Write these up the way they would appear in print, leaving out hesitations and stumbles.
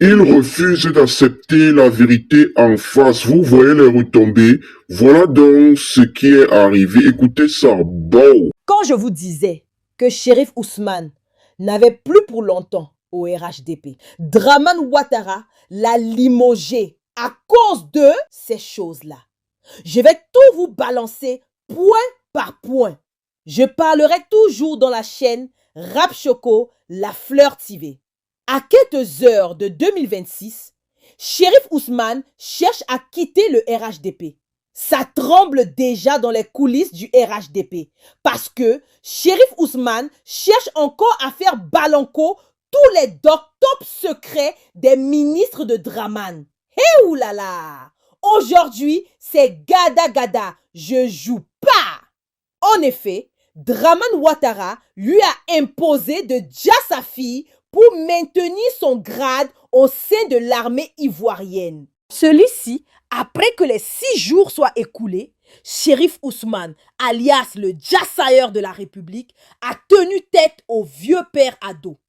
Il refuse d'accepter la vérité en face. Vous voyez les retombées. Voilà donc ce qui est arrivé. Écoutez ça. Bon. Quand je vous disais que Sheriff Ousmane n'avait plus pour longtemps au RHDP, Dramane Ouattara l'a limogé à cause de ces choses-là. Je vais tout vous balancer point par point. Je parlerai toujours dans la chaîne Rap Choco, la Fleur TV. À quelques heures de 2026, Sheriff Ousmane cherche à quitter le RHDP. Ça tremble déjà dans les coulisses du RHDP parce que Sheriff Ousmane cherche encore à faire balanco tous les doctops secrets des ministres de Dramane. Hé oulala! Aujourd'hui, c'est gada gada, je joue pas! En effet, Dramane Ouattara lui a imposé de dire sa fille pour maintenir son grade au sein de l'armée ivoirienne. Celui-ci, après que les 6 jours soient écoulés, Sheriff Ousmane, alias le Djassailleur de la République, a tenu tête au vieux père ado.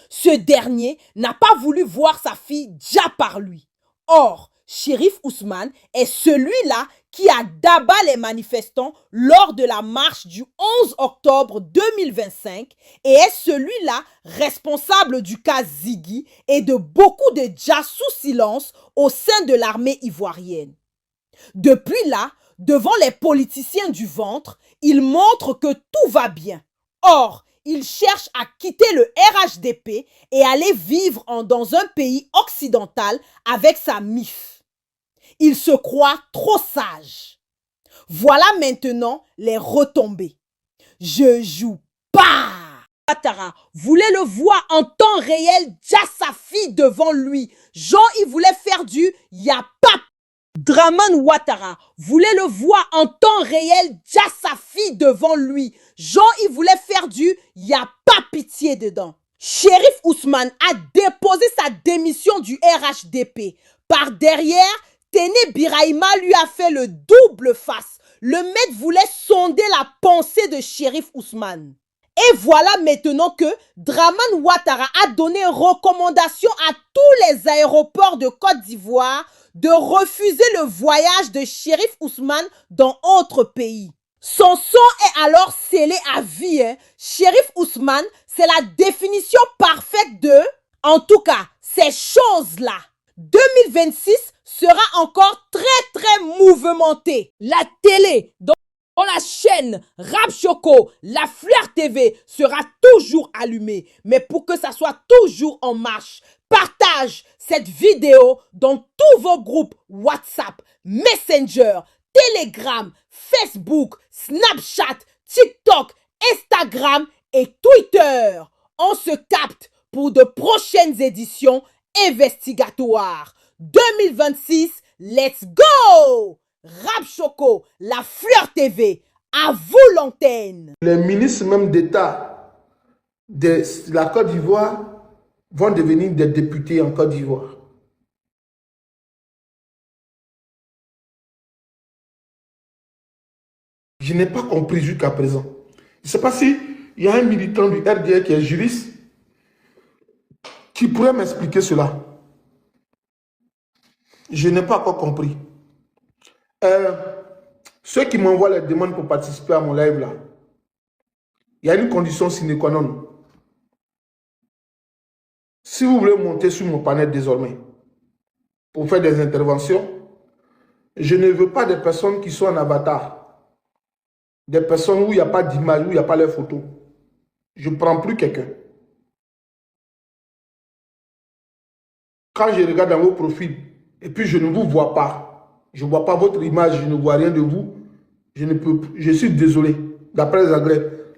Ce dernier n'a pas voulu voir sa fille Dja par lui. Or, Sheriff Ousmane est celui-là qui a d'abat les manifestants lors de la marche du 11 octobre 2025 et est celui-là responsable du cas Ziggy et de beaucoup de Dja sous silence au sein de l'armée ivoirienne. Depuis là, devant les politiciens du ventre, il montre que tout va bien. Or, il cherche à quitter le RHDP et aller vivre dans un pays occidental avec sa MIF. Il se croit trop sage. Voilà maintenant les retombées. Je joue pas. Ouattara voulait le voir en temps réel, déjà sa fille devant lui. Genre, il voulait faire du y'a pas. Dramane Ouattara voulait le voir en temps réel, déjà sa fille devant lui. Genre, il voulait faire du y'a pas pitié dedans. Sheriff Ousmane a déposé sa démission du RHDP. Par derrière, Téné Birahima lui a fait le double face. Le mec voulait sonder la pensée de Sheriff Ousmane. Et voilà maintenant que Dramane Ouattara a donné recommandation à tous les aéroports de Côte d'Ivoire de refuser le voyage de Sheriff Ousmane dans autre pays. Son sang est alors scellé à vie. Sheriff Ousmane, c'est la définition parfaite de, en tout cas, ces choses-là. 2026 sera encore très mouvementé. La télé, dans la chaîne Rap Choco, la Fleur TV sera toujours allumée. Mais pour que ça soit toujours en marche, partage cette vidéo dans tous vos groupes WhatsApp, Messenger, Telegram, Facebook, Snapchat, TikTok, Instagram et Twitter. On se capte pour de prochaines éditions investigatoires. 2026, let's go! Rap Choco, la Fleur TV, à vous l'antenne. Les ministres même d'État de la Côte d'Ivoire vont devenir des députés en Côte d'Ivoire. Je n'ai pas compris jusqu'à présent. Je ne sais pas s'il y a un militant du RDR qui est juriste qui pourrait m'expliquer cela. Je n'ai pas encore compris. Ceux qui m'envoient les demandes pour participer à mon live là, il y a une condition sine qua non. Si vous voulez monter sur mon panel désormais pour faire des interventions, je ne veux pas des personnes qui sont en avatar. Des personnes où il n'y a pas d'image, où il n'y a pas leurs photos. Je ne prends plus quelqu'un. Quand je regarde dans vos profils et puis je ne vous vois pas, je ne vois pas votre image, je ne vois rien de vous, je suis désolé. D'après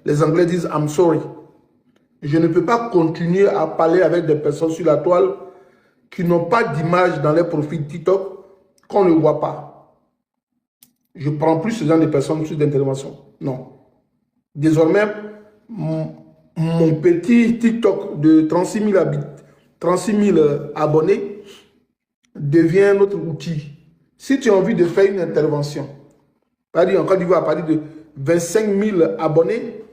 les Anglais disent I'm sorry. Je ne peux pas continuer à parler avec des personnes sur la toile qui n'ont pas d'image dans les profils TikTok, qu'on ne voit pas. Je ne prends plus ce genre de personnes sur d'intervention. Non. Désormais, mon petit TikTok de 36 000 abonnés devient notre outil. Si tu as envie de faire une intervention, en Côte d'Ivoire, à partir de 25 000 abonnés,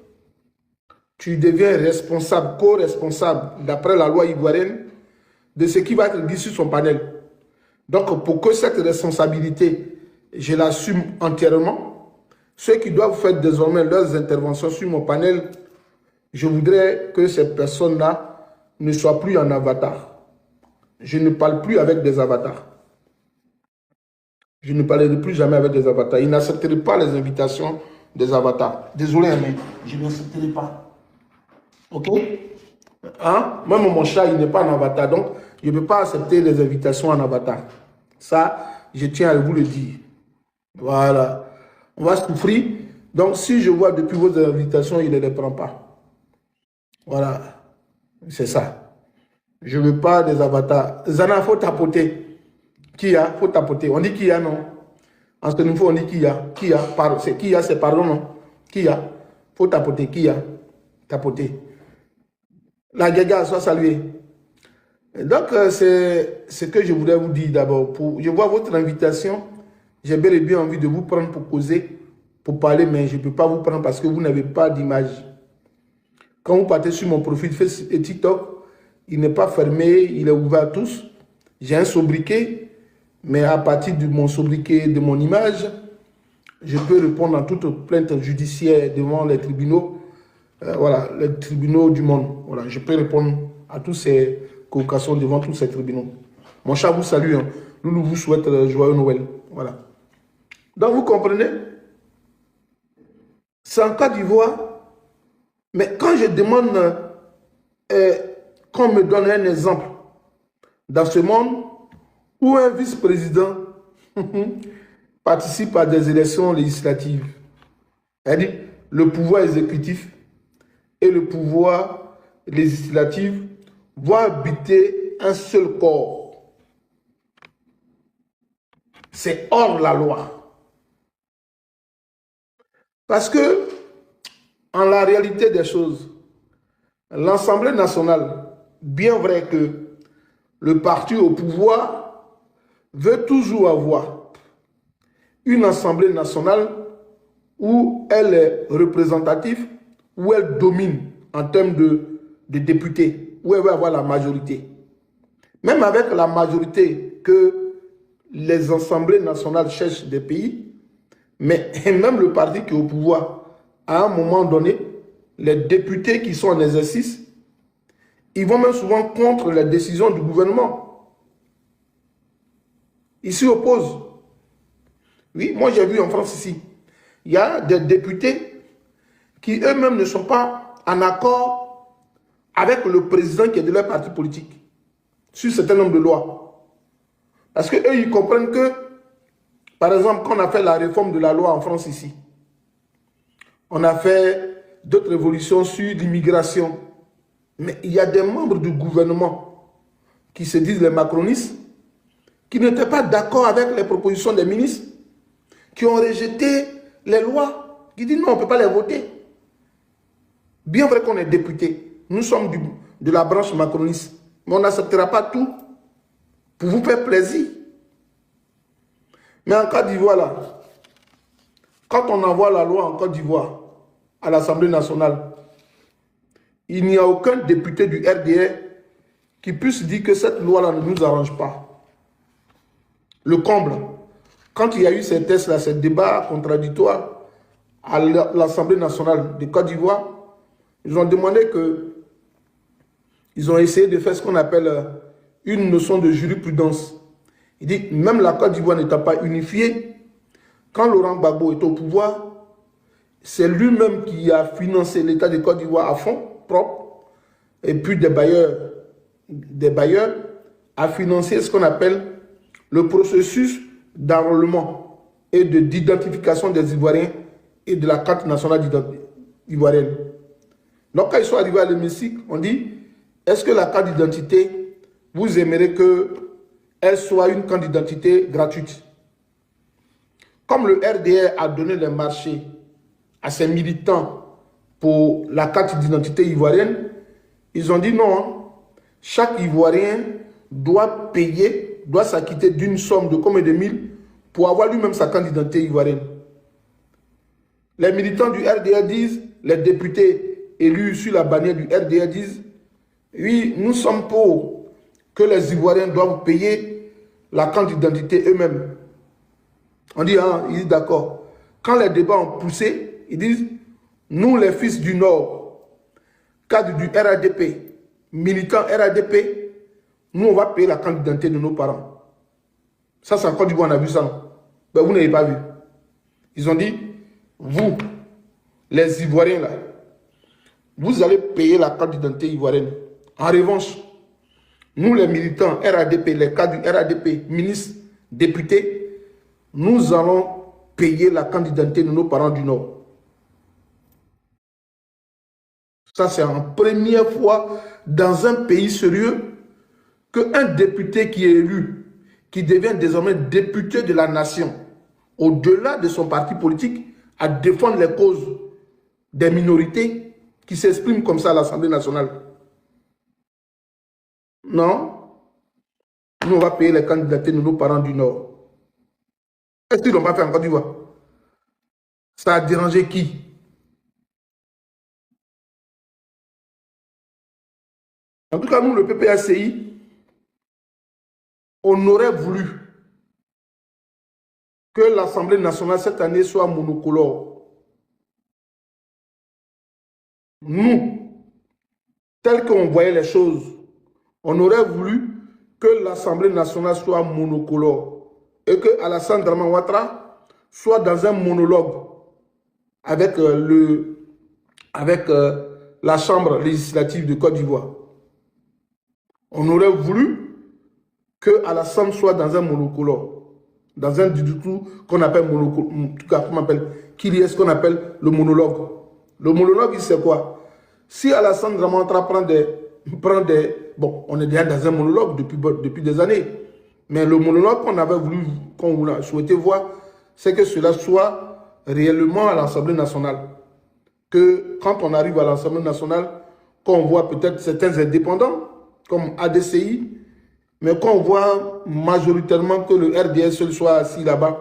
tu deviens responsable, co-responsable, d'après la loi ivoirienne, de ce qui va être dit sur son panel. Donc, pour que cette responsabilité, je l'assume entièrement, ceux qui doivent faire désormais leurs interventions sur mon panel, je voudrais que ces personnes-là ne soient plus en avatar. Je ne parle plus avec des avatars. Je ne parlerai plus jamais avec des avatars. Ils n'accepteraient pas les invitations des avatars. Désolé, mais je n'accepterai pas. Ok? Hein? Même mon chat, il n'est pas en avatar. Donc, je ne peux pas accepter les invitations en avatar. Ça, je tiens à vous le dire. Voilà. On va souffrir. Donc, si je vois depuis vos invitations, il ne les prend pas. Voilà. C'est ça. Je ne veux pas des avatars. Zana, il faut tapoter. Qui a? Faut tapoter. On dit qui a, non? En ce niveau, on dit qui a. Qui a? C'est qui a, c'est pardon, non? Qui a? Faut tapoter. Qui a? Tapoter. La Gaga, soit saluée. Donc, c'est ce que je voudrais vous dire d'abord. Je vois votre invitation. J'ai bel et bien envie de vous prendre pour causer, pour parler, mais je ne peux pas vous prendre parce que vous n'avez pas d'image. Quand vous partez sur mon profil Facebook et TikTok, il n'est pas fermé, il est ouvert à tous. J'ai un sobriquet. Mais à partir de mon sobriquet, de mon image, je peux répondre à toute plainte judiciaire devant les tribunaux, voilà, les tribunaux du monde. Voilà, je peux répondre à toutes ces convocations devant tous ces tribunaux. Mon chat vous salue. Hein. Loulou vous souhaite joyeux Noël. Voilà. Donc vous comprenez? C'est en Côte d'Ivoire. Mais quand je demande qu'on me donne un exemple dans ce monde, où un vice-président participe à des élections législatives. C'est-à-dire, le pouvoir exécutif et le pouvoir législatif vont habiter un seul corps. C'est hors la loi. Parce que, en la réalité des choses, l'Assemblée nationale, bien vrai que le parti au pouvoir veut toujours avoir une Assemblée nationale où elle est représentative, où elle domine en termes de députés, où elle va avoir la majorité. Même avec la majorité que les assemblées nationales cherchent des pays, mais même le parti qui est au pouvoir, à un moment donné, les députés qui sont en exercice, ils vont même souvent contre les décisions du gouvernement. Ils s'y opposent. Oui, moi j'ai vu en France ici, il y a des députés qui eux-mêmes ne sont pas en accord avec le président qui est de leur parti politique sur un certain nombre de lois. Parce qu'eux, ils comprennent que, par exemple, quand on a fait la réforme de la loi en France ici, on a fait d'autres révolutions sur l'immigration. Mais il y a des membres du gouvernement qui se disent les macronistes, qui n'étaient pas d'accord avec les propositions des ministres, qui ont rejeté les lois, qui disent non, on ne peut pas les voter. Bien vrai qu'on est député, nous sommes de la branche macroniste, mais on n'acceptera pas tout pour vous faire plaisir. Mais en Côte d'Ivoire, là, quand on envoie la loi en Côte d'Ivoire à l'Assemblée nationale, il n'y a aucun député du RDR qui puisse dire que cette loi-là ne nous arrange pas. Le comble, quand il y a eu ces tests-là, ces débats contradictoires à l'Assemblée nationale de Côte d'Ivoire, ils ont demandé que, ils ont essayé de faire ce qu'on appelle une notion de jurisprudence. Il dit, même la Côte d'Ivoire n'étant pas unifiée, quand Laurent Gbagbo est au pouvoir, c'est lui-même qui a financé l'État de Côte d'Ivoire à fond propre, et puis des bailleurs a financé ce qu'on appelle le processus d'enrôlement et d'identification des Ivoiriens et de la carte nationale ivoirienne. Donc quand ils sont arrivés à l'hémicycle, on dit, est-ce que la carte d'identité, vous aimeriez qu'elle soit une carte d'identité gratuite? Comme le RDR a donné les marchés à ses militants pour la carte d'identité ivoirienne, ils ont dit non, hein. Chaque Ivoirien doit payer, doit s'acquitter d'une somme de combien de mille pour avoir lui-même sa carte d'identité ivoirienne. Les militants du RDR disent, les députés élus sur la bannière du RDR disent, oui, nous sommes pour que les Ivoiriens doivent payer la carte d'identité eux-mêmes. On dit, hein, ils disent d'accord. Quand les débats ont poussé, ils disent, nous les fils du Nord, cadre du RADP, militants RADP, nous on va payer la carte d'identité de nos parents. Ça c'est en Côte d'Ivoire, on a vu ça. Non? Ben, vous n'avez pas vu. Ils ont dit, vous, les Ivoiriens là, vous allez payer la carte d'identité ivoirienne. En revanche, nous les militants RADP, les cadres du RADP, ministres, députés, nous allons payer la carte d'identité de nos parents du Nord. Ça c'est en première fois dans un pays sérieux qu'un député qui est élu, qui devient désormais député de la nation, au-delà de son parti politique, à défendre les causes des minorités qui s'expriment comme ça à l'Assemblée nationale. Non, nous on va payer les candidatures de nos parents du Nord. Est-ce qu'ils ne l'ont pas fait en Côte d'Ivoire? Ça a dérangé qui? En tout cas, nous, le PPACI, on aurait voulu que l'Assemblée nationale cette année soit monocolore. Nous, tel qu'on voyait les choses, on aurait voulu que l'Assemblée nationale soit monocolore et que Alassane Dramane Ouattara soit dans un monologue avec, la Chambre législative de Côte d'Ivoire. On aurait voulu que Alassane soit dans un monocolore, dans un discours qu'on appelle qu'il y ait ce qu'on appelle le monologue. Le monologue, c'est quoi? Si Alassane Dramane Ouattara prend des... Bon, on est déjà dans un monologue depuis des années. Mais le monologue qu'on avait voulu, qu'on souhaitait voir, c'est que cela soit réellement à l'Assemblée nationale. Que quand on arrive à l'Assemblée nationale, qu'on voit peut-être certains indépendants, comme ADCI, mais qu'on voit majoritairement que le RDS seul soit assis là-bas,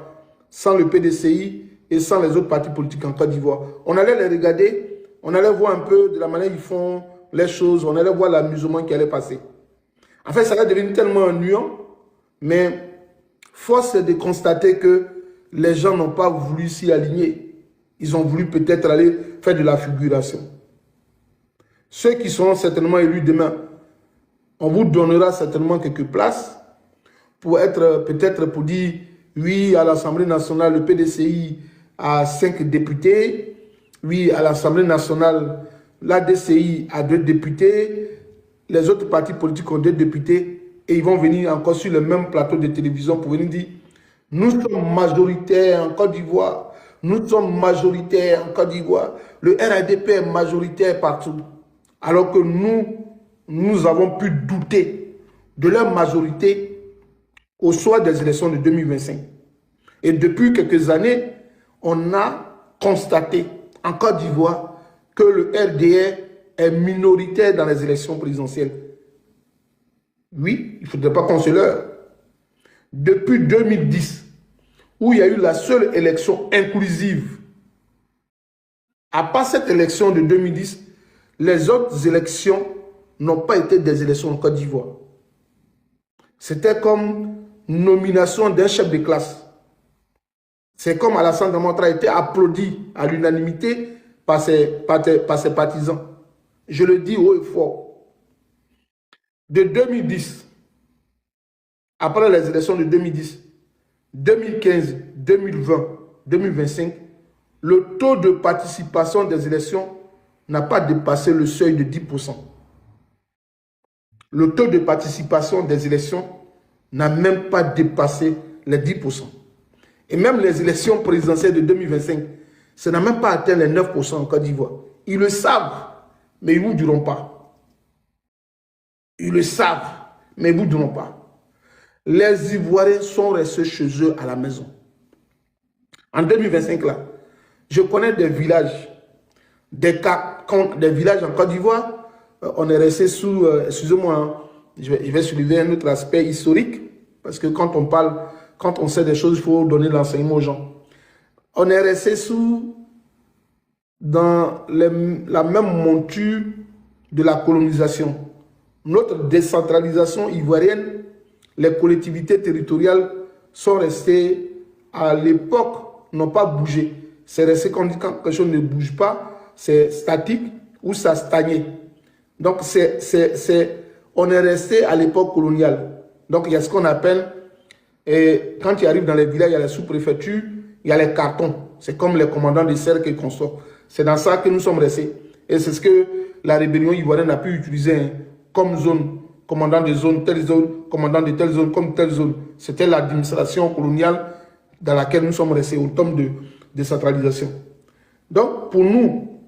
sans le PDCI et sans les autres partis politiques en Côte d'Ivoire. On allait les regarder, on allait voir un peu de la manière dont ils font les choses, on allait voir l'amusement qui allait passer. En fait, ça allait devenir tellement ennuyant, mais force est de constater que les gens n'ont pas voulu s'y aligner. Ils ont voulu peut-être aller faire de la figuration. Ceux qui seront certainement élus demain, on vous donnera certainement quelques places pour être peut-être pour dire oui à l'Assemblée nationale, le PDCI a 5 députés, oui à l'Assemblée nationale, l'ADCI a 2 députés, les autres partis politiques ont 2 députés et ils vont venir encore sur le même plateau de télévision pour venir dire nous sommes majoritaires en Côte d'Ivoire, nous sommes majoritaires en Côte d'Ivoire, le RADP est majoritaire partout, alors que nous avons pu douter de leur majorité au soir des élections de 2025. Et depuis quelques années, on a constaté en Côte d'Ivoire que le RDR est minoritaire dans les élections présidentielles. Oui, il ne faudrait pas qu'on se leurre. Depuis 2010, où il y a eu la seule élection inclusive, à part cette élection de 2010, les autres élections n'ont pas été des élections en Côte d'Ivoire. C'était comme nomination d'un chef de classe. C'est comme Alassane Dramane Ouattara a été applaudi à l'unanimité par ses partisans. Je le dis haut et fort. De 2010, après les élections de 2010, 2015, 2020, 2025, le taux de participation des élections n'a pas dépassé le seuil de 10%. Le taux de participation des élections n'a même pas dépassé les 10%. Et même les élections présidentielles de 2025, ça n'a même pas atteint les 9% en Côte d'Ivoire. Ils le savent, mais ils ne vous diront pas. Ils le savent, mais ils ne vous diront pas. Les Ivoiriens sont restés chez eux à la maison. En 2025, là, je connais des villages, des villages en Côte d'Ivoire. On est resté sous, excusez-moi, hein, je vais soulever un autre aspect historique, parce que quand on parle, quand on sait des choses, il faut donner l'enseignement aux gens. On est resté dans la même monture de la colonisation. notre décentralisation ivoirienne, les collectivités territoriales sont restées à l'époque, n'ont pas bougé. C'est resté quand quelque chose ne bouge pas, c'est statique ou ça stagnait. Donc, on est resté à l'époque coloniale. Donc, il y a ce qu'on appelle, et quand tu arrives dans les villages, il y a les sous-préfectures, il y a les cartons. C'est comme les commandants des cercles et consorts. C'est dans ça que nous sommes restés. Et c'est ce que la rébellion ivoirienne a pu utiliser, hein, comme zone, commandant de zone, telle zone, commandant de telle zone, comme telle zone. C'était l'administration coloniale dans laquelle nous sommes restés au terme de décentralisation. Donc, pour nous,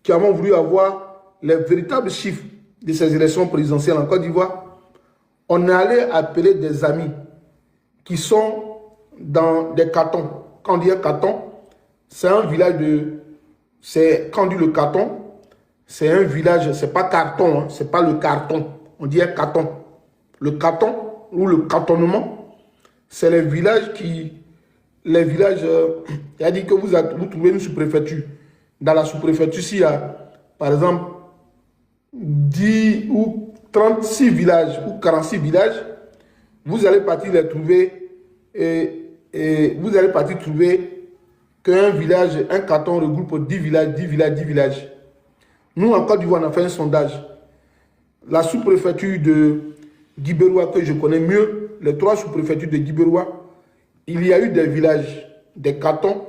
qui avons voulu avoir les véritables chiffres de ces élections présidentielles en Côte d'Ivoire, on est allé appeler des amis qui sont dans des cantons. Quand on dit un canton, c'est un village de... Quand on dit le canton, c'est un village, c'est pas carton, hein, c'est pas le carton. On dit un canton. Le canton ou le cantonnement, c'est les villages qui... Les villages, il a dit que vous trouvez une sous-préfecture. Dans la sous-préfecture, s'il y a, par exemple, 10 ou 36 villages ou 46 villages, vous allez partir les trouver et vous allez partir trouver qu'un village, un canton regroupe 10 villages, 10 villages, 10 villages. Nous, en Côte d'Ivoire, on a fait un sondage. La sous-préfecture de Guibérois, que je connais mieux, les 3 sous-préfectures de Guibérois, il y a eu des villages, des cantons,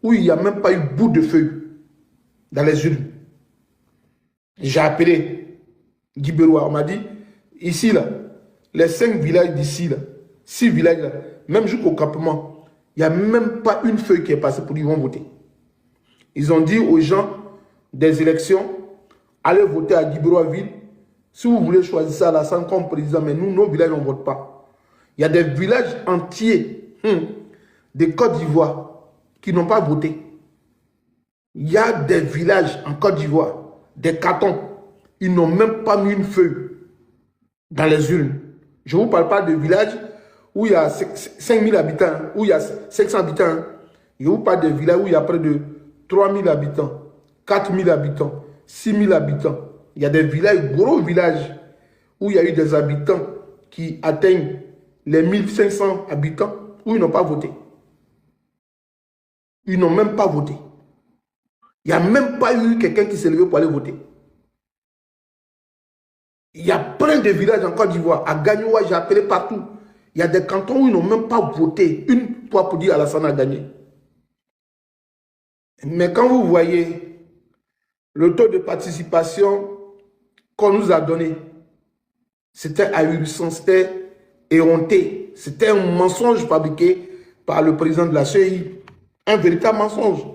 où il n'y a même pas eu bout de feuille dans les urnes. J'ai appelé Guibérois, on m'a dit, ici, là, les 5 villages d'ici, là, 6 villages, là, même jusqu'au campement, il n'y a même pas une feuille qui est passée pour dire qu'ils vont voter. Ils ont dit aux gens des élections, allez voter à Guibérois-Ville. Si vous voulez choisir Alassane comme président, mais nous, nos villages, on ne vote pas. Il y a des villages entiers de Côte d'Ivoire qui n'ont pas voté. Il y a des villages en Côte d'Ivoire, des cantons, ils n'ont même pas mis une feuille dans les urnes. Je ne vous parle pas de villages où il y a 5000 habitants, où il y a 500 habitants. Je vous parle de villages où il y a près de 3000 habitants, 4000 habitants, 6000 habitants. Il y a des villages, gros villages, où il y a eu des habitants qui atteignent les 1500 habitants, où ils n'ont pas voté. Ils n'ont même pas voté. Il n'y a même pas eu quelqu'un qui s'est levé pour aller voter. Il y a plein de villages en Côte d'Ivoire. À Gagnoua, j'ai appelé partout. Il y a des cantons où ils n'ont même pas voté une fois pour dire Alassane a gagné. Mais quand vous voyez le taux de participation qu'on nous a donné, c'était ahurissant, c'était éhonté. C'était un mensonge fabriqué par le président de la CEI. Un véritable mensonge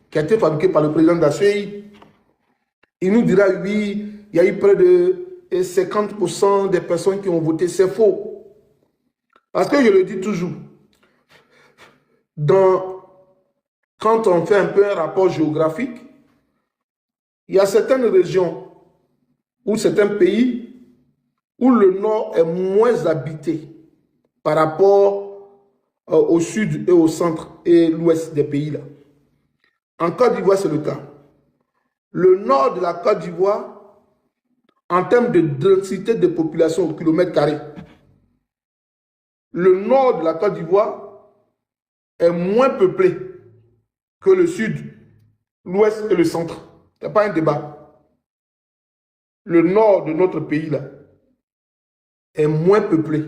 qui a été fabriqué par le président de la CEI. Il nous dira, oui, il y a eu près de 50% des personnes qui ont voté. C'est faux. Parce que je le dis toujours, quand on fait un peu un rapport géographique, il y a certaines régions ou certains pays où le nord est moins habité par rapport au sud et au centre et l'ouest des pays là. En Côte d'Ivoire, c'est le cas. Le nord de la Côte d'Ivoire, en termes de densité de population au kilomètre carré, le nord de la Côte d'Ivoire est moins peuplé que le sud, l'ouest et le centre. Ce n'est pas un débat. Le nord de notre pays là est moins peuplé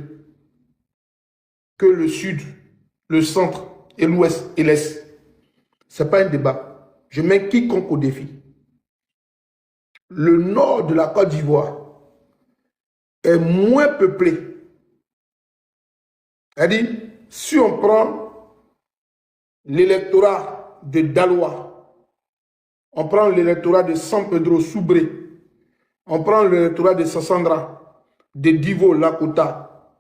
que le sud, le centre et l'ouest et l'est. Ce n'est pas un débat. Je mets quiconque au défi. Le nord de la Côte d'Ivoire est moins peuplé. C'est-à-dire, si on prend l'électorat de Daloa, on prend l'électorat de San Pedro Soubré, on prend l'électorat de Sassandra, de Divo, Lakota,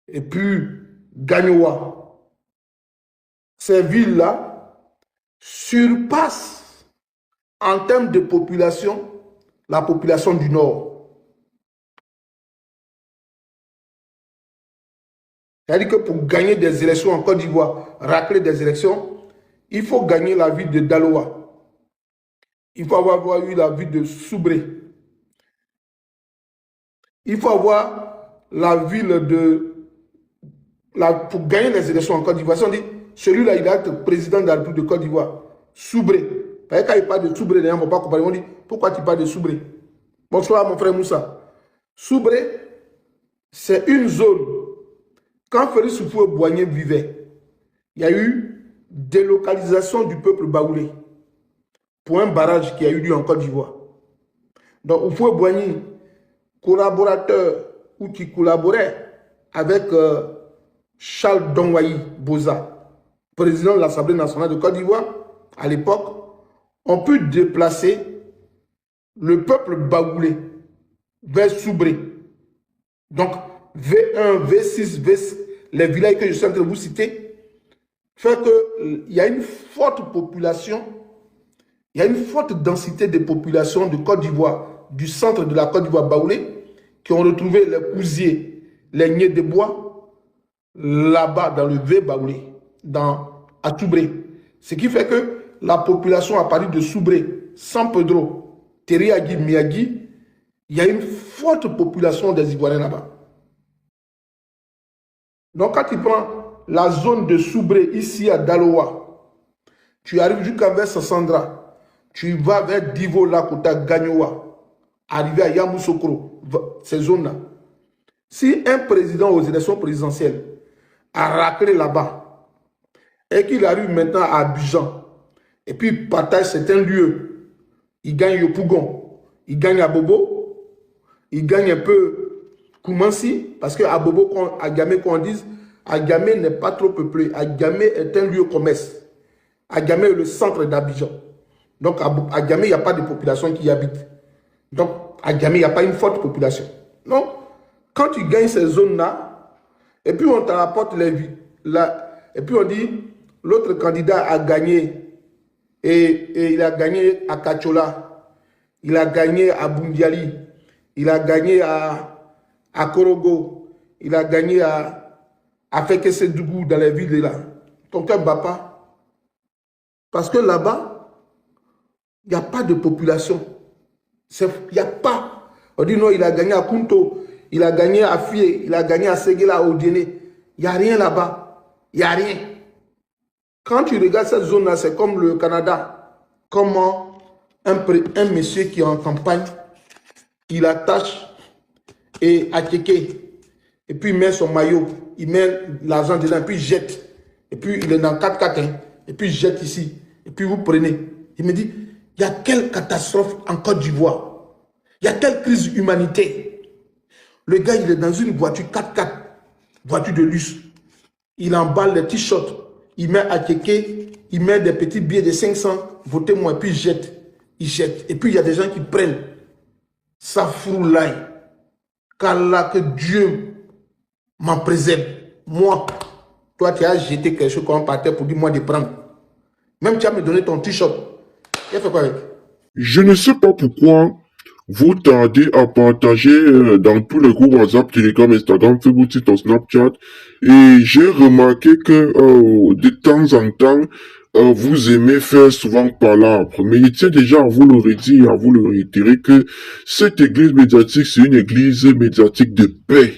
et puis Gagnoua. Ces villes-là surpassent en termes de population la population du Nord. C'est-à-dire que pour gagner des élections en Côte d'Ivoire, racler des élections, il faut gagner la ville de Daloa. Il faut avoir eu la ville de Soubré. Il faut avoir la ville de... pour gagner les élections en Côte d'Ivoire, on dit, celui-là, il va être président de la République de Côte d'Ivoire. Soubré. Parce que quand il parle de Soubré, les gens ne vont pas comparer. On dit, pourquoi tu parles de Soubré? Bonsoir, mon frère Moussa. Soubré, c'est une zone. Quand Félix Houphouët-Boigny vivait, il y a eu délocalisation du peuple baoulé pour un barrage qui a eu lieu en Côte d'Ivoire. Donc, Houphouët-Boigny, collaborateur ou qui collaborait avec Charles Dongwayi Boza, président de l'Assemblée nationale de Côte d'Ivoire, à l'époque, ont pu déplacer le peuple baoulé vers Soubré. Donc, V1, V6, V6, les villages que je suis en train de vous citer, fait qu'il y a une forte population, il y a une forte densité de population de Côte d'Ivoire, du centre de la Côte d'Ivoire baoulé, qui ont retrouvé les cousiers, les niais de bois, là-bas dans le V baoulé, à Soubré. Ce qui fait que la population à partir de Soubré, San Pedro, Teriagui, Miyagi, il y a une forte population des Ivoiriens là-bas. Donc quand tu prends la zone de Soubré, ici à Daloa, tu arrives jusqu'à vers Sassandra, tu vas vers Divo, Lakota, Gagnoa, arriver à Yamoussoukro, ces zones-là. Si un président aux élections présidentielles a raclé là-bas et qu'il arrive maintenant à Abidjan et puis il partage certains lieux, il gagne Yopougon, il gagne Abobo, il gagne un peu Koumansi, parce qu'à Bobo, à Gamé, qu'on dise, Agamé n'est pas trop peuplé. Agamé est un lieu commerce. Agamé est le centre d'Abidjan. Donc, à Gamé, il n'y a pas de population qui y habite. Donc, à Gamé, il n'y a pas une forte population. Donc, quand tu gagnes ces zones-là, et puis on te rapporte les vies, et puis on dit, l'autre candidat a gagné, et il a gagné à Kachola, il a gagné à Bundiali, il a gagné à Korogo, il a gagné à Fekese-Dougou dans les villes là. Ton cœur ne bat pas. Parce que là-bas, il n'y a pas de population. Il n'y a pas. On dit non, il a gagné à Kunto, il a gagné à Fie, il a gagné à Séguéla, au Djéné. Il n'y a rien là-bas. Il n'y a rien. Quand tu regardes cette zone-là, c'est comme le Canada. Comment un monsieur qui est en campagne, il attache et à Kéké, et puis il met son maillot, il met l'argent dedans, et puis il jette. Et puis il est dans 4x4, hein, et puis il jette ici. Et puis vous prenez. Il me dit, il y a quelle catastrophe en Côte d'Ivoire? Il y a quelle crise humanité? Le gars, il est dans une voiture 4x4, voiture de luxe. Il emballe les t-shirts, il met à Kéké, il met des petits billets de 500, votez-moi, et puis il jette. Il jette. Et puis il y a des gens qui prennent. Ça froulaille. Qu'Allah, que Dieu m'en préserve. Moi, toi, tu as jeté quelque chose comme par terre pour dire moi de prendre. Même tu as me donné ton t-shirt. Tu as fait quoi avec? Je ne sais pas pourquoi vous tardez à partager dans tous les groupes WhatsApp, Telegram, Instagram, Facebook, TikTok, Snapchat. Et j'ai remarqué que de temps en temps, vous aimez faire souvent palabre. Mais il tient déjà à vous le redire, à vous le réitérer que cette église médiatique, c'est une église médiatique de paix.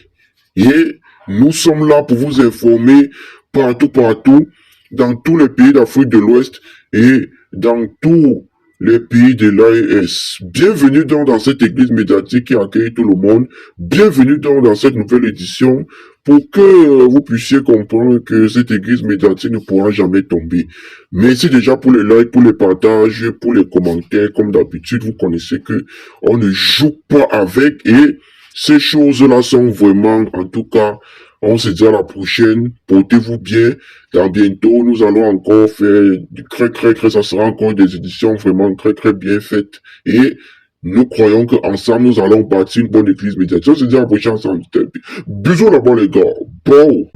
Et nous sommes là pour vous informer partout, dans tous les pays d'Afrique de l'Ouest et dans tous les pays de l'AES. Bienvenue donc dans cette église médiatique qui accueille tout le monde. Bienvenue donc dans cette nouvelle édition pour que vous puissiez comprendre que cette église médiatique ne pourra jamais tomber. Merci déjà pour les likes, pour les partages, pour les commentaires. Comme d'habitude, vous connaissez que on ne joue pas avec et ces choses-là sont vraiment, en tout cas, on se dit à la prochaine. Portez-vous bien. Dans bientôt, nous allons encore faire du ça sera encore des éditions vraiment très bien faites. Et nous croyons qu'ensemble, nous allons bâtir une bonne église médiatique. On se dit à la prochaine ensemble. Bisous là-bas, les gars. Bon.